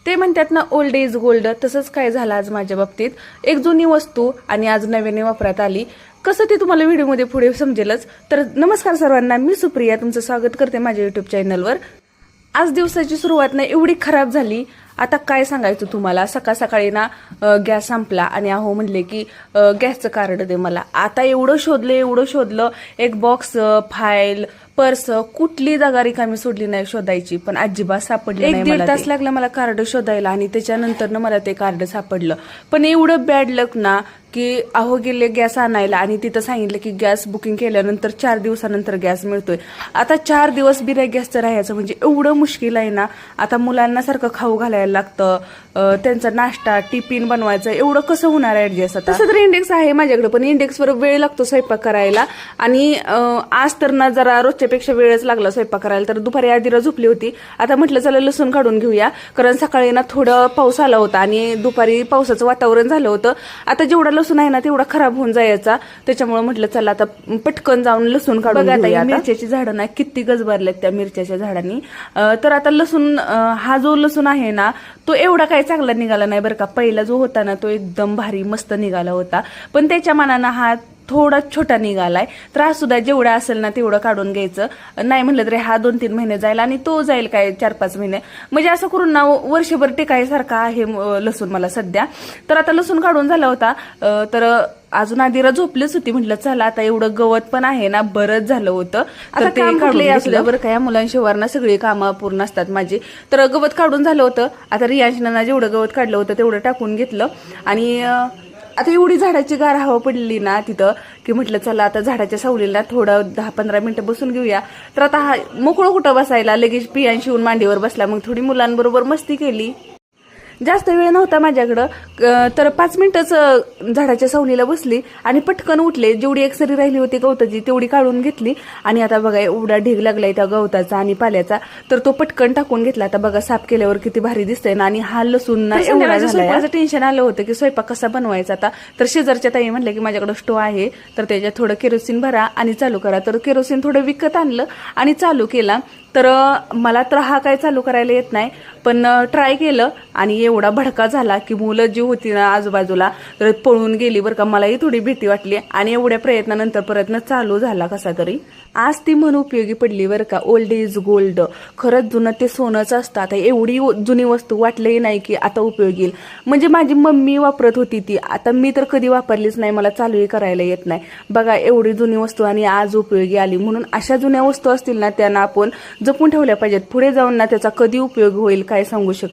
ते म्हणतात ना, ओल्ड इज गोल्ड. तसंच काय झालं आज माझ्या बाबतीत. एक जुनी वस्तू आणि आज नव्याने वापरात आली. कसं ते तुम्हाला व्हिडिओमध्ये पुढे समजेलच. तर नमस्कार सर्वांना, मी सुप्रिया तुमचं स्वागत करते माझ्या युट्यूब चॅनलवर. आज दिवसाची सुरुवात ना एवढी खराब झाली, आता काय सांगायचं तुम्हाला. सकाळ सकाळी ना गॅस संपला आणि अहो म्हणले की गॅसचं कार्ड दे मला. आता एवढं शोधलं, एक बॉक्स, फाईल, पर्स, कुठली जागा रिकामी सोडली नाही शोधायची, पण अजिबात सापडली नाही. 1-1.5 तास लागला मला कार्ड शोधायला आणि त्याच्यानंतर मला ते कार्ड सापडलं. पण एवढं बॅड लक ना की अहो गेले गॅस आणायला आणि तिथं सांगितलं की गॅस बुकिंग केल्यानंतर 4 दिवसानंतर गॅस मिळतोय. आता 4 दिवस बिना गॅसचं राहायचं म्हणजे एवढं मुश्किल आहे ना. आता मुलांना सारखं खाऊ घालायला लागतं, त्यांचा नाश्ता टिफिन बनवायचं, एवढं कसं होणार ऍडजस्ट. आता तसं तर इंडेक्स आहे माझ्याकडे, पण इंडेक्सवर वेळ लागतो स्वयंपाक करायला. आणि आज तर ना जरा रोजच्यापेक्षा वेळच लागला स्वयंपाक करायला. तर दुपारी आधीला झोपली होती. आता म्हटलं चला लसूण काढून घेऊया, कारण सकाळी ना थोडं पाऊस आला होता आणि दुपारी पावसाचं वातावरण झालं होतं. आता जेवढा लसूण आहे ना तेवढा खराब होऊन जायचा, त्याच्यामुळे म्हटलं चला आता पटकन जाऊन लसूण काढून घेऊया. मिरच्याची झाडं ना किती गजबारलेत त्या मिरच्याच्या झाडांनी. तर आता लसूण, हा जो लसूण आहे ना तो एवढा काही चांगला निघाला नाही बरं का. पहिला जो होता ना तो एकदम भारी मस्त निघाला होता, पण त्याच्या मानानं हा थोडा छोटा निघालाय. त्रास सुद्धा जेवढा असेल ना तेवढं काढून घ्यायचं. नाही म्हणलं तरी हा 2-3 महिने जाईल आणि तो जाईल काय 4-5 महिने, म्हणजे असं करून ना वर्षभर टिकायसारखा आहे लसूण मला सध्या. तर आता लसूण काढून झाला होता. तर अजून आधीरा झोपलीच होती. म्हटलं चला आता एवढं गवत पण आहे ना, बरंच झालं होतं. तर ते काढून असलं बरं का. या मुलांशिवाय ना सगळी कामं पूर्ण असतात माझी. तर गवत काढून झालं होतं. आता रियांशना जेवढं गवत काढलं होतं तेवढं टाकून घेतलं. आणि आता एवढी झाडाची गार हवा पडली ना तिथं की म्हटलं चला आता झाडाच्या सावलीला थोडं 10-15 मिनिटं बसून घेऊया. तर आता हा मोकळं कुठं बसायला, लगेच पियान शिवून मांडीवर बसला. मग थोडी मुलांबरोबर मस्ती केली. जास्त वेळ नव्हता माझ्याकडं, तर 5 मिनिटच झाडाच्या सावलीला बसली आणि पटकन उठले. जेवढी एक सरी राहिली होती गवताची तेवढी काढून घेतली. आणि आता बघा एवढा ढीग लागलाय त्या गवताचा आणि पाल्याचा, तर तो पटकन टाकून घेतला. आता बघा साफ केल्यावर किती भारी दिसतंय ना. आणि हा लसूण ना एवढा स्वयंपाकाचं टेन्शन आलं होतं की स्वयंपाक कसा बनवायचा आता. तर शेजारच्या ताई म्हणलं की माझ्याकडे स्टोव आहे, तर त्याच्यात थोडं केरोसिन भरा आणि चालू करा. तर केरोसिन थोडं विकत आणलं आणि चालू केला. तर मला तर हा काय चालू करायला येत नाही, पण ट्राय केलं आणि एवढा भडका झाला की मुलं जी होती ना आजूबाजूला तर पळून गेली बरं का. मलाही थोडी भीती वाटली आणि एवढ्या प्रयत्नानंतर प्रयत्न चालू झाला कसा तरी. आज ती म्हण उपयोगी पडली बरं का. Old is gold. खरंच जुनं ते सोनंच असतं. आता एवढी जुनी वस्तू वाटलंही नाही की आता उपयोगी येईल. म्हणजे माझी मम्मी वापरत होती ती, आता मी तर कधी वापरलीच नाही, मला चालूही करायला येत नाही. बघा एवढी जुनी वस्तू आणि आज उपयोगी आली. म्हणून अशा जुन्या वस्तू असतील ना त्यांना आपण जपून ठेवल्या पाहिजेत. पुढे जाऊन ना त्याचा कधी उपयोग होईल काय सांगू शकतो.